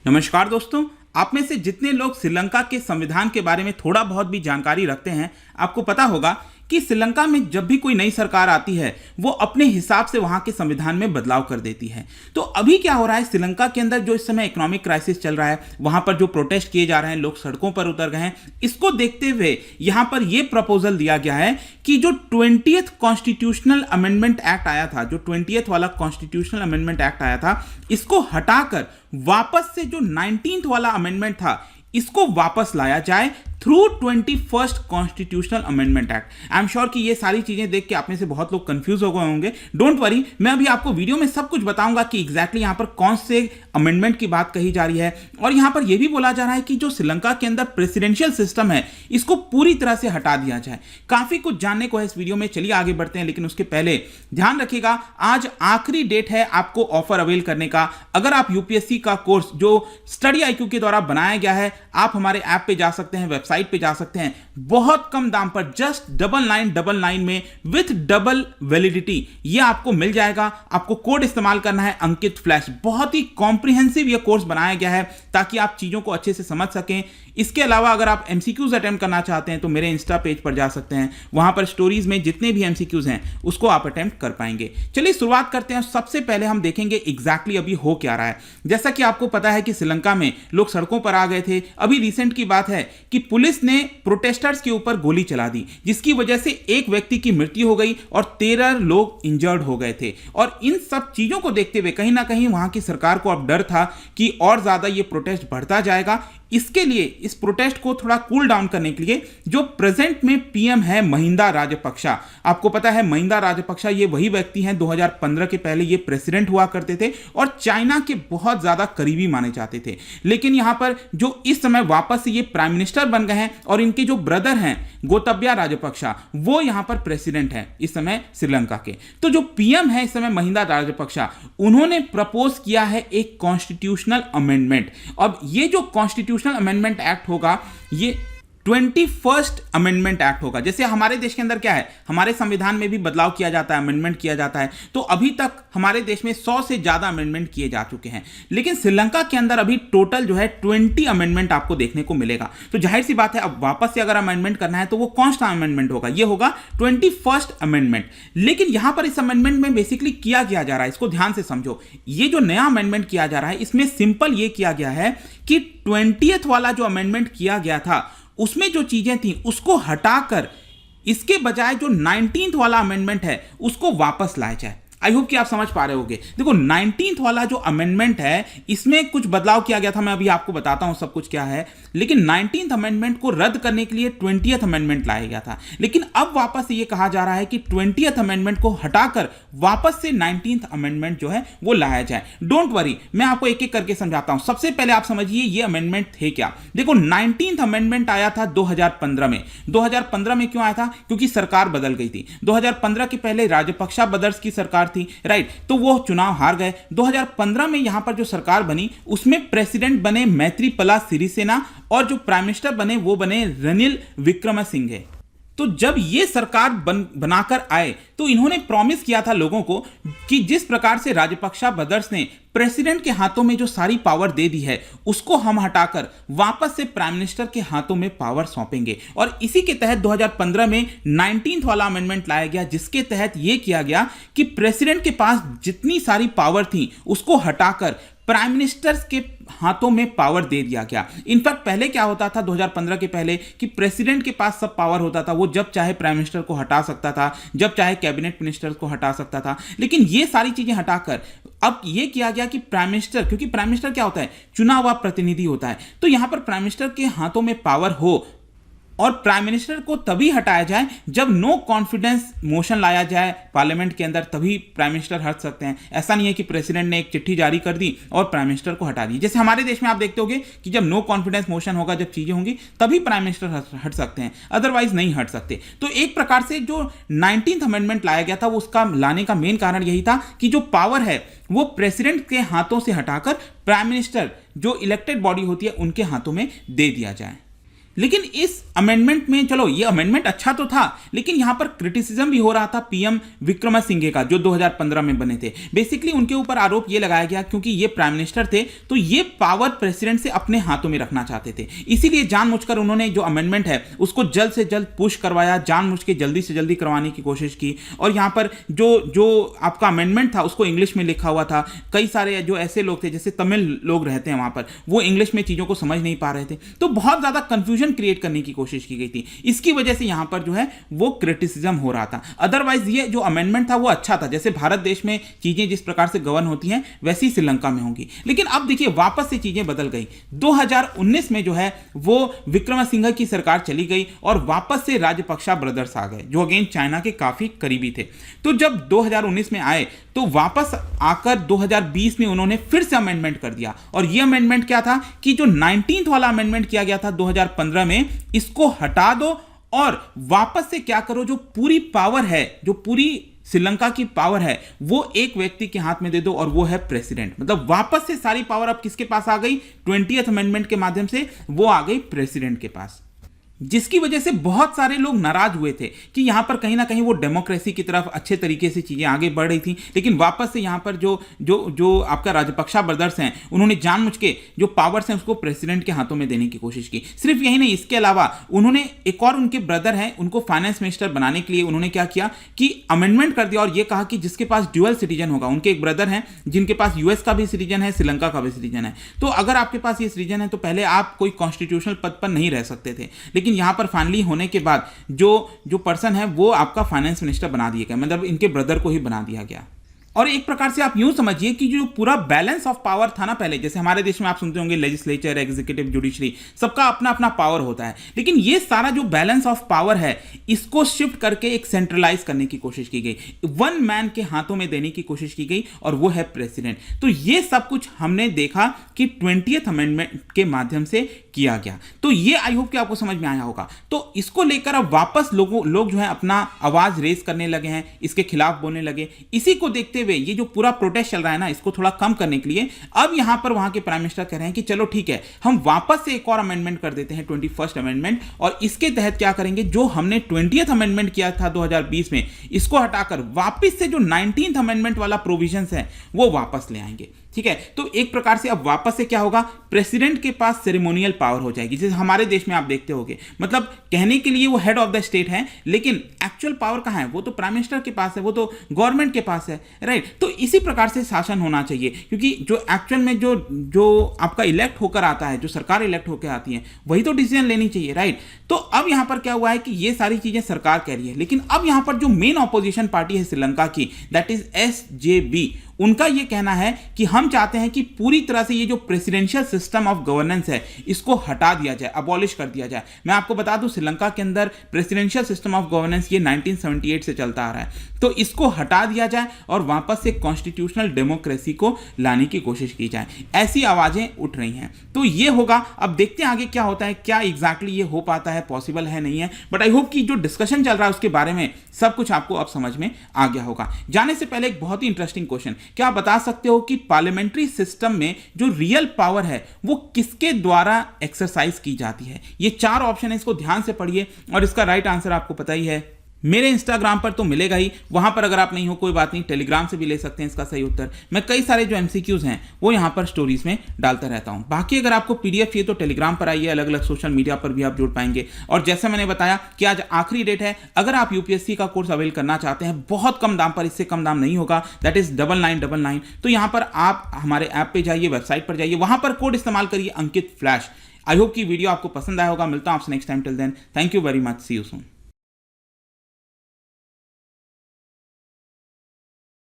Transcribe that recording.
नमस्कार दोस्तों। आप में से जितने लोग श्रीलंका के संविधान के बारे में थोड़ा बहुत भी जानकारी रखते हैं, आपको पता होगा कि श्रीलंका में जब भी कोई नई सरकार आती है वो अपने हिसाब से वहां के संविधान में बदलाव कर देती है। तो अभी क्या हो रहा है, श्रीलंका के अंदर जो इस समय इकोनॉमिक क्राइसिस चल रहा है, वहां पर जो प्रोटेस्ट किए जा रहे हैं, लोग सड़कों पर उतर गए हैं, इसको देखते हुए यहां पर यह प्रपोजल दिया गया है कि जो 20th कॉन्स्टिट्यूशनल अमेंडमेंट एक्ट आया था, जो 20th वाला कॉन्स्टिट्यूशनल अमेंडमेंट एक्ट आया था, इसको हटाकर वापस से जो 19th वाला अमेंडमेंट था इसको वापस लाया जाए through 21st constitutional amendment act. I am sure कि ये सारी चीजें देख के आप में से बहुत लोग कंफ्यूज हो गए होंगे। डोंट वरी, मैं अभी आपको वीडियो में सब कुछ बताऊंगा कि एग्जैक्टली यहां पर कौन से अमेंडमेंट की बात कही जा रही है। और यहां पर यह भी बोला जा रहा है कि जो श्रीलंका के अंदर प्रेसिडेंशियल सिस्टम है इसको पूरी तरह से हटा दिया जाए। काफी कुछ जानने को है इस वीडियो में, चलिए आगे बढ़ते हैं। लेकिन उसके पहले ध्यान रखिएगा, आज आखिरी डेट है आपको ऑफर अवेल करने का। अगर आप यूपीएससी का कोर्स जो स्टडी आईक्यू के द्वारा बनाया गया है, आप हमारे ऐप पे जा सकते हैं, वेबसाइट पे जा सकते हैं, बहुत कम दाम पर जस्ट 9999 में विथ डबल वैलिडिटी ये आपको मिल जाएगा। आपको कोड इस्तेमाल करना है अंकित फ्लैश। बहुत ही कॉम्प्रिहेंसिव ये कोर्स बनाया गया है ताकि आप चीजों को अच्छे से समझ सकें। इसके अलावा अगर आप एमसीक्यूज अटेम्प्ट करना चाहते हैं तो मेरे इंस्टा पेज पर जा सकते हैं, वहां पर स्टोरीज में जितने भी एमसीक्यूज हैं उसको आप अटेम्प्ट कर पाएंगे। चलिए शुरुआत करते हैं। सबसे पहले हम देखेंगे एग्जैक्टली अभी हो क्या रहा है। जैसा कि आपको पता है कि श्रीलंका में लोग सड़कों पर आ गए थे। अभी रिसेंट की बात है कि पुलिस ने प्रोटेस्टर्स के ऊपर गोली चला दी, जिसकी वजह से एक व्यक्ति की मृत्यु हो गई और 13 लोग इंजर्ड हो गए थे। और इन सब चीजों को देखते हुए कहीं ना कहीं वहां की सरकार को अब डर था कि और ज्यादा ये प्रोटेस्ट बढ़ता जाएगा। इसके लिए, इस प्रोटेस्ट को थोड़ा कूल डाउन करने के लिए जो प्रेजेंट में पीएम है महिंदा राजपक्षा, आपको पता है महिंदा राजपक्षा ये वही व्यक्ति हैं 2015 के पहले ये प्रेसिडेंट हुआ करते थे और चाइना के बहुत ज्यादा करीबी माने जाते थे। लेकिन यहां पर जो इस समय वापस से ये प्राइम मिनिस्टर बन गए हैं और इनके जो ब्रदर हैं गोतबाया राजपक्षा, वो यहां पर प्रेसिडेंट हैं इस समय श्रीलंका के। तो जो पीएम है इस समय महिंदा राजपक्षा, उन्होंने प्रपोज किया है एक कॉन्स्टिट्यूशनल अमेंडमेंट। अब ये जो कॉन्स्टिट्यूशनल अमेंडमेंट एक्ट होगा ये 21st अमेंडमेंट एक्ट होगा। जैसे हमारे देश के अंदर क्या है, हमारे संविधान में भी बदलाव किया जाता है, अमेंडमेंट किया जाता है। तो अभी तक हमारे देश में 100 से ज्यादा अमेंडमेंट किए जा चुके हैं, लेकिन श्रीलंका के अंदर अभी टोटल जो है 20 अमेंडमेंट आपको देखने को मिलेगा। तो जाहिर सी बात है अब वापस से अगर अमेंडमेंट करना है तो वो कौन सा अमेंडमेंट होगा, ये होगा 21st अमेंडमेंट। लेकिन यहां पर इस अमेंडमेंट में बेसिकली किया गया जा रहा है, इसको ध्यान से समझो। ये जो नया अमेंडमेंट किया जा रहा है इसमें सिंपल ये किया गया है कि 20th वाला जो अमेंडमेंट किया गया था उसमें जो चीजें थी उसको हटाकर इसके बजाय जो 19th वाला अमेंडमेंट है उसको वापस लाया जाए। आई होप कि आप समझ पा रहे होंगे। देखो 19th वाला जो अमेंडमेंट है इसमें कुछ बदलाव किया गया था, मैं अभी आपको बताता हूं सब कुछ क्या है। लेकिन 19th अमेंडमेंट को रद्द करने के लिए 20th अमेंडमेंट लाया गया था। लेकिन अब वापस से ये कहा जा रहा है कि 20th अमेंडमेंट को हटाकर वापस से 19th अमेंडमेंट जो है वो लाया जाए। डोंट वरी, मैं आपको एक एक करके समझाता हूं। सबसे पहले आप समझिए ये अमेंडमेंट थे क्या। देखो 19th अमेंडमेंट आया था 2015 में। 2015 में क्यों आया था? क्योंकि सरकार बदल गई थी। 2015 के पहले राजपक्षा ब्रदर्स की सरकार थी, राइट। तो वो चुनाव हार गए। 2015 में यहां पर जो सरकार बनी उसमें प्रेसिडेंट बने मैत्रीपाला सिरिसेना और जो प्राइम मिनिस्टर बने वो बने रनिल विक्रमसिंघे। तो जब ये सरकार बनाकर आए तो इन्होंने प्रॉमिस किया था लोगों को कि जिस प्रकार से राजपक्षा ब्रदर्स ने प्रेसिडेंट के हाथों में जो सारी पावर दे दी है उसको हम हटाकर वापस से प्राइम मिनिस्टर के हाथों में पावर सौंपेंगे। और इसी के तहत 2015 में 19th वाला अमेंडमेंट लाया गया, जिसके तहत यह किया गया कि प्रेसिडेंट के पास जितनी सारी पावर थी उसको हटाकर प्राइम मिनिस्टर के हाथों में पावर दे दिया गया। इनफैक्ट पहले क्या होता था 2015 के पहले कि प्रेसिडेंट के पास सब पावर होता था, वो जब चाहे प्राइम मिनिस्टर को हटा सकता था, जब चाहे कैबिनेट मिनिस्टर को हटा सकता था। लेकिन ये सारी चीजें हटाकर अब ये किया गया कि प्राइम मिनिस्टर, क्योंकि प्राइम मिनिस्टर क्या होता है, चुना हुआ प्रतिनिधि होता है, तो यहां पर प्राइम मिनिस्टर के हाथों में पावर हो और प्राइम मिनिस्टर को तभी हटाया जाए जब नो कॉन्फिडेंस मोशन लाया जाए पार्लियामेंट के अंदर, तभी प्राइम मिनिस्टर हट सकते हैं। ऐसा नहीं है कि प्रेसिडेंट ने एक चिट्ठी जारी कर दी और प्राइम मिनिस्टर को हटा दी। जैसे हमारे देश में आप देखते होंगे कि जब नो कॉन्फिडेंस मोशन होगा, जब चीजें होंगी तभी प्राइम मिनिस्टर हट सकते हैं, अदरवाइज नहीं हट सकते। तो एक प्रकार से जो 19th अमेंडमेंट लाया गया था वो उसका लाने का मेन कारण यही था कि जो पावर है वो प्रेसिडेंट के हाथों से हटाकर प्राइम मिनिस्टर जो इलेक्टेड बॉडी होती है उनके हाथों में दे दिया जाए। लेकिन इस अमेंडमेंट में, चलो ये अमेंडमेंट अच्छा तो था, लेकिन यहां पर क्रिटिसिज्म भी हो रहा था पीएम विक्रमसिंघे का, जो 2015 में बने थे। बेसिकली उनके ऊपर आरोप ये लगाया गया क्योंकि ये प्राइम मिनिस्टर थे तो ये पावर प्रेसिडेंट से अपने हाथों में रखना चाहते थे, इसीलिए जानबूझकर उन्होंने जो अमेंडमेंट है उसको जल्द से जल्द पुश करवाया, जानबूझ के जल्दी से जल्दी करवाने की कोशिश की। और यहां पर जो आपका अमेंडमेंट था उसको इंग्लिश में लिखा हुआ था। कई सारे जो ऐसे लोग थे, जैसे तमिल लोग रहते हैं वहां पर, वो इंग्लिश में चीजों को समझ नहीं पा रहे थे, तो बहुत ज्यादा कंफ्यूजन क्रिएट करने की कोशिश की गई थी। इसकी वजह से यहां पर जो है वो क्रिटिसिज्म हो रहा था। अदरवाइज ये जो अमेंडमेंट था वो अच्छा था, जैसे भारत देश में चीजें जिस प्रकार से गवर्न होती हैं वैसी श्रीलंका में होंगी। लेकिन अब देखिए वापस से चीजें बदल गई। 2019 में जो है वो विक्रमसिंघे की सरकार चली गई और वापस से राजपक्षा ब्रदर्स आ गए, जो अगेन चाइना के काफी करीबी थे। तो जब 2019 में आए तो वापस आकर 2020 में उन्होंने फिर से अमेंडमेंट कर दिया। और यह अमेंडमेंट क्या था कि जो 19th वाला अमेंडमेंट किया गया था 2015 में, इसको हटा दो और वापस से क्या करो, जो पूरी पावर है, जो पूरी श्रीलंका की पावर है, वो एक व्यक्ति के हाथ में दे दो और वो है प्रेसिडेंट। मतलब वापस से सारी पावर अब किसके पास आ गई? 20th अमेंडमेंट के माध्यम से वो आ गई प्रेसिडेंट के पास, जिसकी वजह से बहुत सारे लोग नाराज हुए थे कि यहां पर कहीं ना कहीं वो डेमोक्रेसी की तरफ अच्छे तरीके से चीजें आगे बढ़ रही थी। लेकिन वापस से यहां पर जो आपका राजपक्षा ब्रदर्स हैं, उन्होंने जानबूझ के जो पावर्स हैं उसको प्रेसिडेंट के हाथों में देने की कोशिश की। सिर्फ यही नहीं, इसके अलावा उन्होंने एक और उनके ब्रदर हैं, उनको फाइनेंस मिनिस्टर बनाने के लिए उन्होंने क्या किया कि अमेंडमेंट कर दिया और यह कहा कि जिसके पास ड्यूअल सिटीजन होगा, उनके एक ब्रदर हैं जिनके पास यूएस का भी सिटीजन है, श्रीलंका का भी सिटीजन है, तो अगर आपके पास ये सिटीजन है तो पहले आप कोई कॉन्स्टिट्यूशनल पद पर नहीं रह सकते थे, लेकिन यहां पर फाइनली होने के बाद जो पर्सन है वो आपका फाइनेंस मिनिस्टर बना दिया गया, मतलब इनके ब्रदर को ही बना दिया गया। और एक प्रकार से आप यूं समझिए कि जो पूरा बैलेंस ऑफ पावर था ना पहले, जैसे हमारे देश में आप सुनते होंगे लेजिस्लेचर, एग्जीक्यूटिव, जुडिशरी, सबका अपना अपना पावर होता है, लेकिन ये सारा जो बैलेंस ऑफ पावर है इसको शिफ्ट करके एक सेंट्रलाइज करने की कोशिश की गई, वन मैन के हाथों में देने की कोशिश की गई और वो है प्रेसिडेंट। तो ये सब कुछ हमने देखा कि 20th अमेंडमेंट के माध्यम से किया गया। तो ये आई होप कि आपको समझ में आया होगा। तो इसको लेकर अब वापस लोग जो है अपना आवाज रेज करने लगे हैं, इसके खिलाफ बोलने लगे। इसी को देखते हुए ये जो पूरा प्रोटेस्ट चल रहा है ना, इसको थोड़ा कम करने के लिए अब यहां पर वहां के प्राइम मिनिस्टर कह रहे हैं कि चलो ठीक है, हम वापस से एक और अमेंडमेंट कर देते हैं, 21st अमेंडमेंट, और इसके तहत क्या करेंगे, जो हमने 20th अमेंडमेंट किया था 2020 में, इसको हटाकर वापस से जो 19th अमेंडमेंट वाला प्रोविजंस है वो वापस ले आएंगे। ठीक है, तो एक प्रकार से अब वापस से क्या होगा, प्रेसिडेंट के पास सेरेमोनियल पावर हो जाएगी, जैसे हमारे देश में आप देखते होंगे, मतलब कहने के लिए वो हेड ऑफ द स्टेट है, लेकिन एक्चुअल पावर कहां है, वो तो प्राइम मिनिस्टर के पास है, वो तो गवर्नमेंट के पास है, राइट। तो इसी प्रकार से शासन होना चाहिए, क्योंकि जो एक्चुअल में जो आपका इलेक्ट होकर आता है, जो सरकार इलेक्ट होकर आती है, वही तो डिसीजन लेनी चाहिए, राइट। तो अब यहां पर क्या हुआ है कि ये सारी चीजें सरकार कह रही है, लेकिन अब यहां पर जो मेन ऑपोजिशन पार्टी है श्रीलंका की, दैट इज SJB, उनका यह कहना है कि हम चाहते हैं कि पूरी तरह से ये जो प्रेसिडेंशियल सिस्टम ऑफ गवर्नेंस है इसको हटा दिया जाए, अबॉलिश कर दिया जाए। मैं आपको बता दूं, श्रीलंका के अंदर प्रेसिडेंशियल सिस्टम ऑफ गवर्नेंस ये 1978 से चलता आ रहा है, तो इसको हटा दिया जाए और वापस से कॉन्स्टिट्यूशनल डेमोक्रेसी को लाने की कोशिश की जाए। ऐसी आवाजें उठ रही हैं, तो ये होगा। अब देखते हैं आगे क्या होता है, क्या एग्जैक्टली ये हो पाता है, पॉसिबल है नहीं है, बट आई होप कि जो डिस्कशन चल रहा है उसके बारे में सब कुछ आपको अब समझ में आ गया होगा। जाने से पहले एक बहुत ही इंटरेस्टिंग क्वेश्चन, क्या आप बता सकते हो कि पार्लियामेंट्री सिस्टम में जो रियल पावर है वो किसके द्वारा एक्सरसाइज की जाती है? ये 4 ऑप्शन है, इसको ध्यान से पढ़िए और इसका राइट आंसर आपको पता ही है। मेरे इंस्टाग्राम पर तो मिलेगा ही, वहां पर अगर आप नहीं हो कोई बात नहीं, टेलीग्राम से भी ले सकते हैं इसका सही उत्तर। मैं कई सारे जो MCQs हैं वो यहां पर स्टोरीज में डालता रहता हूं। बाकी अगर आपको PDF चाहिए तो टेलीग्राम पर आइए, अलग अलग सोशल मीडिया पर भी आप जुड़ पाएंगे। और जैसे मैंने बताया कि आज आखिरी डेट है, अगर आप UPSC का कोर्स अवेल करना चाहते हैं बहुत कम दाम पर, इससे कम दाम नहीं होगा, दैट इज 9999, तो यहां पर आप हमारे ऐप पे जाइए, वेबसाइट पर जाइए, वहां पर कोड इस्तेमाल करिए अंकित फ्लैश। आई होप कि वीडियो आपको पसंद आया होगा। मिलता हूं आपसे next time, till then thank you very much, see you soon.